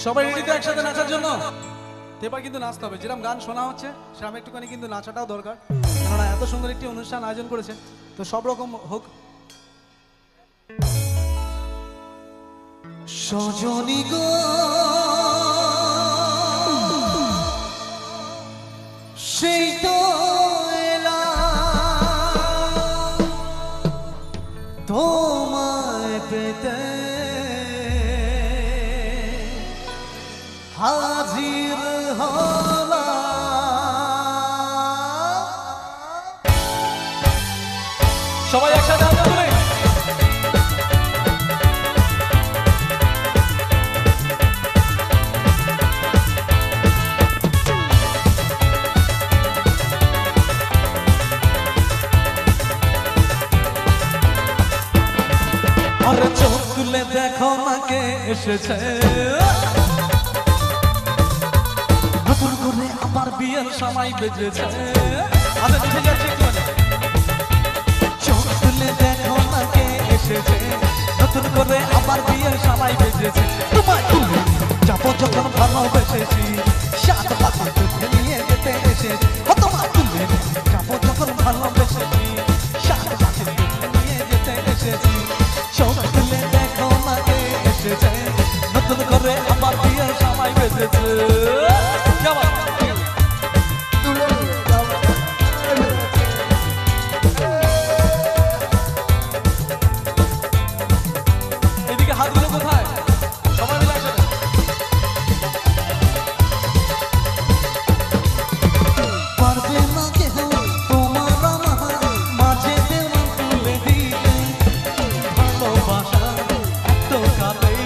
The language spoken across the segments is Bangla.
সবাই রেডি তো একসাথে নাচার জন্য? এবার কিন্তু নাচতে হবে, যেরকম গান শোনা হচ্ছে সেরকম একটুখানি কিন্তু নাচাটাও দরকার, কেননা এত সুন্দর একটি অনুষ্ঠান আয়োজন করেছে, তো সব রকম হোক। সজনী গো সেই তো এলাম তোমায় পেতে, হাজির হলাম। সবাই একসাথে হাত তুলে আরে চোখ তুলে দেখো না কে এসেছে, নতুন করে আমার বিয়ের সময় বেজেছে। চোখ তুলে দেখো না কে এসেছে, নতুন করে আমার বিয়ের সময় বেজেছে। তোমায় তুলে যাবো যখন ভালোবেসেছি, সাত পাখি তুলে নিয়ে যেতে এসেছি। তোমায় তুলে যাবো যখন ভালোবেসেছি, সাত পাখি তুলে নিয়ে যেতে এসেছি। চোখ তুলে দেখো না কে এসেছে, নতুন করে আমার বিয়ের সময় বেজেছে। এদিকে হাতগুলো কোথায়? সবাই মিলে একসাথে। পারবে না কেহ তোমার আমার মাঝে দেওয়া তুলে দিতে, ভালোবাসা এত কালেই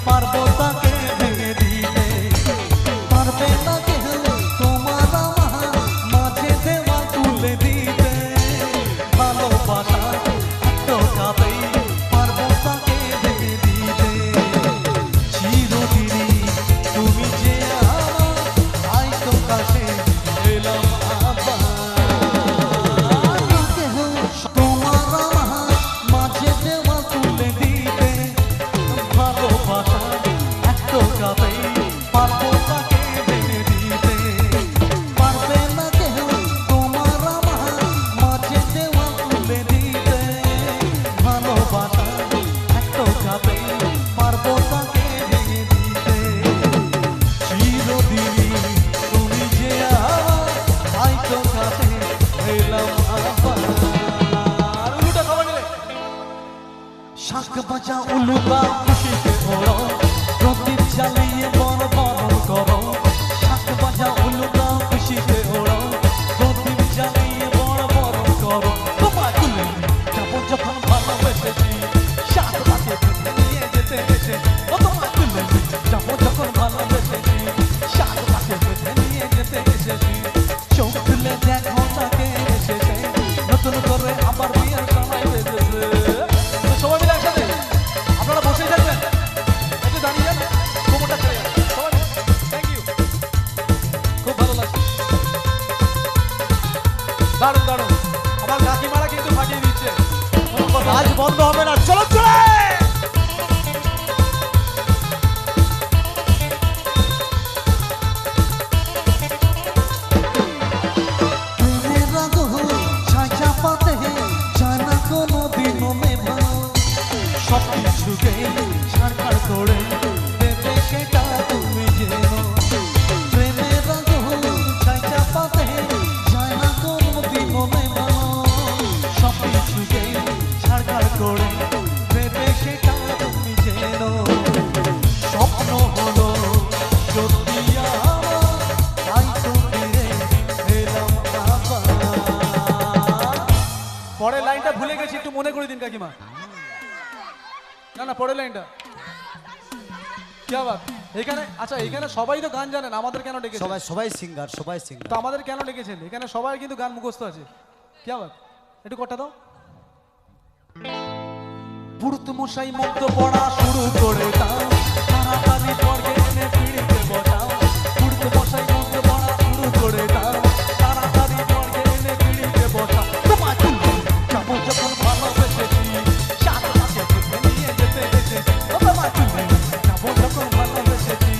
পারবো তাকে ভেঙে দিতে। পারবে না কেহ তোমার আমার মাঝে দেওয়া তুলে দিতে, ভালোবাসা এত কালেই পারবো তাকে ভেঙে দিতে। চিরদিনই তুমি যে আমার, আই তো কাছে এলাম আবার। কেহ তোমার আমার মাঝে দেওয়া তুলে দিতে, ভালোবাসা এত কালেই পারবো তাকে ভেঙে দিতে। পারবে না কেহ তোমার আমার মাঝে দেওয়া তুলে দিতে, ভালোবাসা এত কালেই পারবো তাকে ভেঙে দিতে। চিরদিনই তুমি যে আমার, আই তো কাছে এলাম আবার। উলুটা সবাই মিলে শাঁখ বাজা উলুটা খুশিতে ওড়ো, প্রদীপ জ্বালিয়ে বড় বরণ করো। শাঁখ বাজা উলুটা খুশিতে ওড়ো, প্রদীপ জ্বালিয়ে বড় বরণ করো। তোমায় তুলে যাবো যখন ভালোবেসেছি, সাত পাকে তুলে নিয়ে যেতে এসে। ও তোমায় তুলে যাবো যখন ভালোবেসেছি, সাত পাকে তুলে নিয়ে যেতে এসেছি। চোখ তুলে দেখো তাকে এসেছে, নতুন করে আবার বিয়ের সময় বেজেছে। সবাই মিলে একসাথে আপনারা বসেই থাকবেন, একটু দাঁড়িয়ে যান, কোমরটা ছেড়ে যান সবাই। থ্যাংক ইউ, খুব ভালো লাগছে, দারুণ দারুণ। আমার কাকিমারা কিন্তু ফাটিয়ে দিচ্ছে, আজ বন্ধ হবে না। চলো চলে সবকিছুকে ছাড়খাড় করে দেবে সেটা তুমি যেন। প্রেমের আগুন ছাই চাপাতে যায় না কোনো দিন মনে ভালো, সবকিছুকে ছাড়খাড় করে দেবে সেটা তুমি যেন। স্বপ্ন হলো সত্যি আমার, তাই তো ফিরে এলাম আবার। পরের লাইনটা ভুলে গেছি, একটু মনে করে দিন কাকিমা। না না, পরের লাইনটা কি আবার এখানে? আচ্ছা, এখানে সবাই তো গান জানেন, আমাদের কেন ডেকেছেন? সবাই সিঙ্গার, সবাই সিঙ্গার। তো আমাদের কেন ডেকেছেন? এখানে সবাই কিন্তু গান মুখস্থ আছে। কি আবার একটু কটা দাও। পুরুত মশাই মন্ত্র পড়া শুরু করে দাও, তাড়াতাড়ি পড়ে এনে পিড়িতে বসাও। পুরুত মশাই মন্ত্র পড়া শুরু করে দাও, তাড়াতাড়ি পড়ে এনে পিড়িতে বসাও। তোমায় তুলে যাবো যখন ভালোবেসেছি, সাত পাকে নিয়ে যেতে এসেছি। তোমায় তুলে যাবো যখন ভালোবেসেছি।